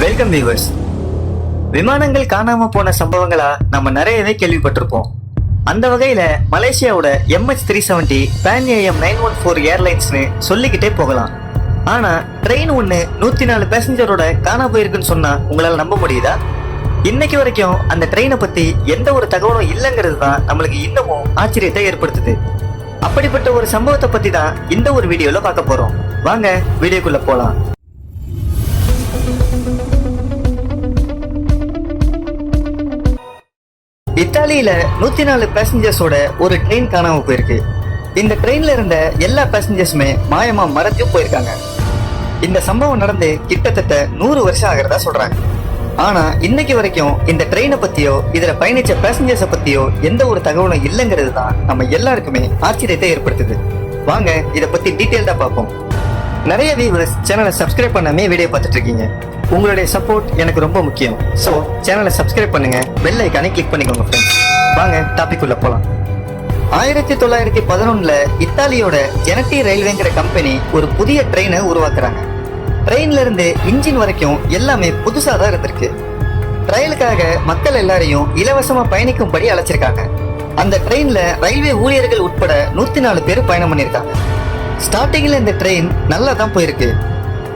Welcome viewers. விமானங்கள் காணாம போன சம்பவங்களா நம்ம நிறையவே கேள்விப்பட்டிருப்போம். அந்த வகையில மலேசியாவோட MH370 PAN AM 914 ஏர்லைன்ஸ்னு சொல்லிக்கிட்டே போகலாம். ஆனா ட்ரெயின் ஒண்ணு 104 பேசஞ்சரோட காணா போயிருக்குன்னு சொன்னா உங்களால நம்ப முடியுதா? இன்னைக்கு வரைக்கும் அந்த ட்ரெயினை பத்தி எந்த ஒரு தகவலும் இல்லைங்கிறது தான் நம்மளுக்கு இன்னமும் ஆச்சரியத்தை ஏற்படுத்துது. அப்படிப்பட்ட ஒரு சம்பவத்தை பத்தி தான் இந்த ஒரு வீடியோல பார்க்க போறோம். வாங்க வீடியோக்குள்ள போலாம். இத்தாலியில 104 பேசஞ்சர்ஸோட ஒரு ட்ரெயின் காணாம போயிருக்கு. இந்த ட்ரெயின்ல இருந்த எல்லா பேசஞ்சர்ஸுமே மாயமா மறைஞ்சு போயிருக்காங்க. இந்த சம்பவம் நடந்து கிட்டத்தட்ட 100 வருஷம் ஆகிறதா சொல்றாங்க. ஆனா இன்னைக்கு வரைக்கும் இந்த ட்ரெயினை பத்தியோ இதுல பயணிச்ச பேசஞ்சர்ஸ பத்தியோ எந்த ஒரு தகவலும் இல்லைங்கிறது தான் நம்ம எல்லாருக்குமே ஆச்சரியத்தை ஏற்படுத்துது. வாங்க இதை பத்தி டீட்டெயில்டா பார்ப்போம். நிறைய வியூவர்ஸ் சேனலை சப்ஸ்கிரைப் பண்ணாமே வீடியோ பார்த்துட்டு இருக்கீங்க. உங்களுடைய சப்போர்ட் எனக்கு ரொம்ப முக்கியம். ஸோ சேனலை சப்ஸ்கிரைப் பண்ணுங்க, பெல் ஐக்கானை கிளிக் பண்ணிக்கோங்க ஃப்ரெண்ட்ஸ். வாங்க டாபிக் உள்ள போலாம். 1911 இத்தாலியோட ஜெனட்டி ரயில்வேங்கிற கம்பெனி ஒரு புதிய ட்ரெயினை உருவாக்குறாங்க. ட்ரெயின்ல இருந்து இன்ஜின் வரைக்கும் எல்லாமே புதுசா தான் இருந்திருக்கு. ட்ரெயிலுக்காக மக்கள் எல்லாரையும் இலவசமா பயணிக்கும்படி அழைச்சிருக்காங்க. அந்த ட்ரெயின்ல ரயில்வே ஊழியர்கள் உட்பட 104 பேர் பயணம் பண்ணியிருக்காங்க. ஸ்டார்டிங்ல இந்த ட்ரெயின் நல்லா தான் போயிருக்கு.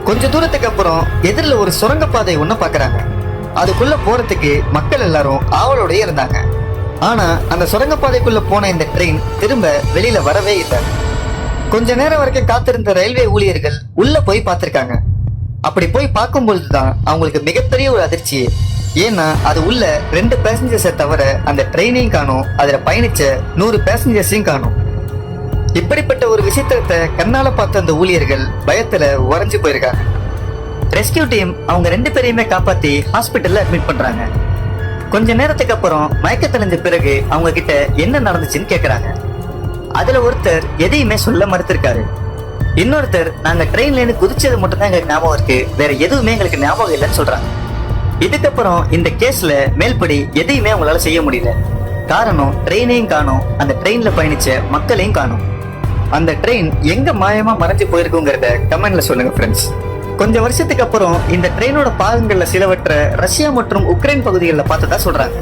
கொஞ்ச தூரத்துக்கு அப்புறம் எதிரில் ஒரு சுரங்கப்பாதை ஒண்ணு பாக்குறாங்க. அதுக்குள்ள போறதுக்கு மக்கள் எல்லாரும் ஆவலோடய இருந்தாங்க. ஆனா அந்த சுரங்கப்பாதைக்குள்ள போன இந்த ட்ரெயின் திரும்ப வெளியில வரவே இல்லை. கொஞ்ச நேரம் வரைக்கும் காத்திருந்த ரயில்வே ஊழியர்கள் உள்ள போய் பார்த்திருக்காங்க. அப்படி போய் பார்க்கும்பொழுதுதான் அவங்களுக்கு மிகப்பெரிய ஒரு அதிர்ச்சி. ஏன்னா அது உள்ள 2 பேசஞ்சர்ஸை தவிர அந்த ட்ரெயினையும் காணும், அதுல பயணிச்ச 100 பேசஞ்சர்ஸையும் காணும். இப்படிப்பட்ட ஒரு விசித்திரத்தை கண்ணால பார்த்த அந்த ஊழியர்கள் பயத்துல உறைஞ்சு போயிருக்காங்க. ரெஸ்கியூ டீம் அவங்க 2 பேரையுமே காப்பாத்தி ஹாஸ்பிட்டல்ல அட்மிட் பண்றாங்க. கொஞ்ச நேரத்துக்கு அப்புறம் மயக்க தெளிஞ்ச பிறகு அவங்க கிட்ட என்ன நடந்துச்சுன்னு கேக்குறாங்க. அதுல ஒருத்தர் எதையுமே சொல்ல மறுத்திருக்காரு. இன்னொருத்தர் நாங்க ட்ரெயின்ல இருந்து குதிச்சது மட்டும் தான் எங்களுக்கு ஞாபகம் இருக்கு, வேற எதுவுமே எங்களுக்கு ஞாபகம் இல்லைன்னு சொல்றாங்க. இதுக்கப்புறம் இந்த கேஸ்ல மேல்படி எதையுமே அவங்களால செய்ய முடியல. காரணம் ட்ரெயினையும் காணும், அந்த ட்ரெயின்ல பயணிச்ச மக்களையும் காணும். அந்த ட்ரெயின் எங்க மாயமா மறைஞ்சு போயிருக்குங்கிறத கமெண்ட்ல சொல்லுங்க ஃப்ரெண்ட்ஸ். கொஞ்சம் வருஷத்துக்கு அப்புறம் இந்த ட்ரெயினோட பாகங்கள்ல சிலவற்றை ரஷ்யா மற்றும் உக்ரைன் பகுதிகளில் பார்த்ததா சொல்றாங்க.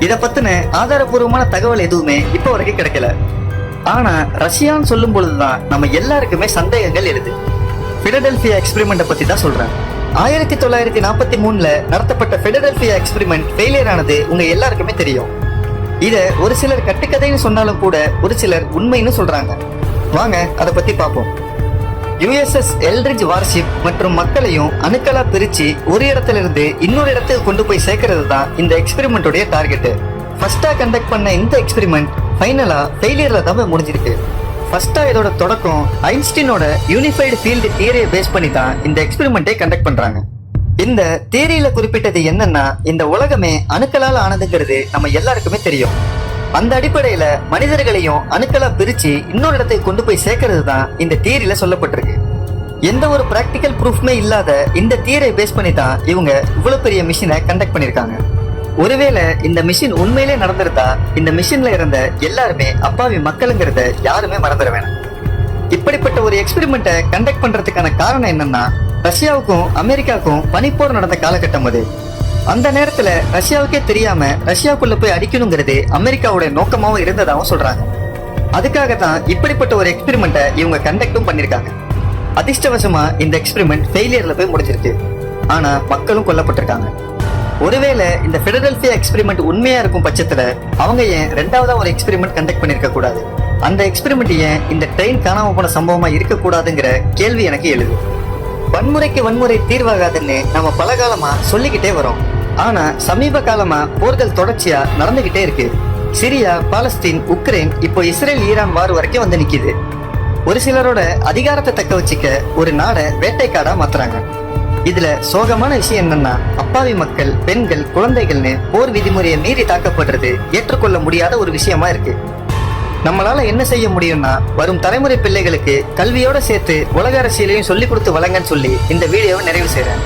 இதை பத்தின ஆதாரபூர்வமான தகவல் எதுவுமே இப்போ வரைக்கும் கிடைக்கல. ஆனா ரஷ்யான்னு சொல்லும் பொழுதுதான் நம்ம எல்லாருக்குமே சந்தேகங்கள் எழுது. பிலடெல்பியா எக்ஸ்பெரிமெண்ட்டை பத்தி தான் சொல்றாங்க. 1943 நடத்தப்பட்ட பிலடெல்பியா எக்ஸ்பெரிமெண்ட் ஃபெயிலியர் ஆனது உங்க எல்லாருக்குமே தெரியும். இத ஒரு சிலர் கட்டுக்கதைன்னு சொன்னாலும் கூட ஒரு சிலர் உண்மைன்னு சொல்றாங்க. வாங்க அதை பத்தி பார்ப்போம். USS எல்ரிட்ஜ் வார்ஷிப் மற்றும் மக்களையும் அணுக்களா பிரிச்சு ஒரு இடத்துல இருந்து இன்னொரு இடத்துக்கு கொண்டு போய் சேர்க்கறது தான் இந்த எக்ஸ்பெரிமெண்டோட டார்கெட். ஃபர்ஸ்டா கண்டக்ட் பண்ண இந்த எக்ஸ்பெரிமெண்ட் ஃபைனலா ஃபெயிலியர்ல தான் முடிஞ்சிருக்கு. ஃபர்ஸ்டா இதோட தொடக்கம் ஐன்ஸ்டீனோட யூனிஃபைடு ஃபீல்டு தியரியை பேஸ் பண்ணி தான் இந்த எக்ஸ்பெரிமெண்ட்டை கண்டக்ட் பண்றாங்க. இந்த தியரியில குறிப்பிட்டது என்னன்னா, இந்த உலகமே அணுக்களால் ஆனதுங்கிறது நம்ம எல்லாருக்குமே தெரியும். அந்த அடிப்படையில மனிதர்களையும் அணுக்களா பிரிச்சு இன்னொரு இடத்துக்கு கொண்டு போய் சேர்க்கறது தான் இந்த தியரியில சொல்லப்பட்டிருக்கு. எந்த ஒரு பிராக்டிக்கல் ப்ரூஃப்மே இல்லாத இந்த தியரியை பேஸ் பண்ணி தான் இவங்க இவ்வளவு பெரிய மிஷினை கண்டக்ட் பண்ணிருக்காங்க. ஒருவேளை இந்த மிஷின் உண்மையிலே நடந்திருந்தா இந்த மிஷின்ல இருந்த எல்லாருமே அப்பாவி மக்களுங்கிறத யாருமே மறந்துட வேணாம். இப்படிப்பட்ட ஒரு எக்ஸ்பெரிமெண்ட்டை கண்டக்ட் பண்றதுக்கான காரணம் என்னன்னா, ரஷ்யாவுக்கும் அமெரிக்காவுக்கும் பனிப்போர் நடந்த காலகட்டம் அது. அந்த நேரத்துல ரஷ்யாவுக்கே தெரியாம ரஷ்யாவுக்குள்ள போய் அடிக்கணுங்கிறது அமெரிக்காவோட நோக்கமாவும் இருந்ததாகவும் சொல்றாங்க. அதுக்காக தான் இப்படிப்பட்ட ஒரு எக்ஸ்பெரிமெண்ட்டை இவங்க கண்டக்டும் பண்ணிருக்காங்க. அதிர்ஷ்டவசமா இந்த எக்ஸ்பெரிமெண்ட் ஃபெயிலியர்ல போய் முடிஞ்சிருக்கு. ஆனா மக்களும் கொல்லப்பட்டிருக்காங்க. ஒருவேளை இந்த பிலடெல்பியா எக்ஸ்பெரிமெண்ட் உண்மையா இருக்கும் பட்சத்துல அவங்க ஏன் 2வதா ஒரு எக்ஸ்பெரிமெண்ட் கண்டக்ட் பண்ணிருக்க கூடாது? அந்த எக்ஸ்பெரிமெண்ட் ஏன் இந்த ட்ரெயின் காணாம போன சம்பவமா இருக்க கூடாதுங்கிற கேள்வி எனக்கு எழுது. வன்முறைக்கு வன்முறை தீர்வாகாதுன்னு நம்ம பல காலமா சொல்லிக்கிட்டே வரோம். ஆனா சமீப காலமா போர்கள் தொடர்ச்சியா நடந்துகிட்டே இருக்கு. சிரியா, பாலஸ்தீன், உக்ரைன், இப்போ இஸ்ரேல் ஈரான் வார் வரைக்கும் வந்து நிக்குது. ஒரு சிலரோட அதிகாரத்தை தக்க வச்சுக்க ஒரு நாடை வேட்டைக்காடா மாத்துறாங்க. இதுல சோகமான விஷயம் என்னன்னா, அப்பாவி மக்கள், பெண்கள், குழந்தைகள்னு போர் விதிமுறையை மீறி தாக்கப்படுறது ஏற்றுக்கொள்ள முடியாத ஒரு விஷயமா இருக்கு. நம்மளால என்ன செய்ய முடியும்னா, வரும் தலைமுறை பிள்ளைகளுக்கு கல்வியோட சேர்த்து உலக அரசியலையும் சொல்லி கொடுத்து வழங்கன்னு சொல்லி இந்த வீடியோவை நிறைவு செய்றேன்.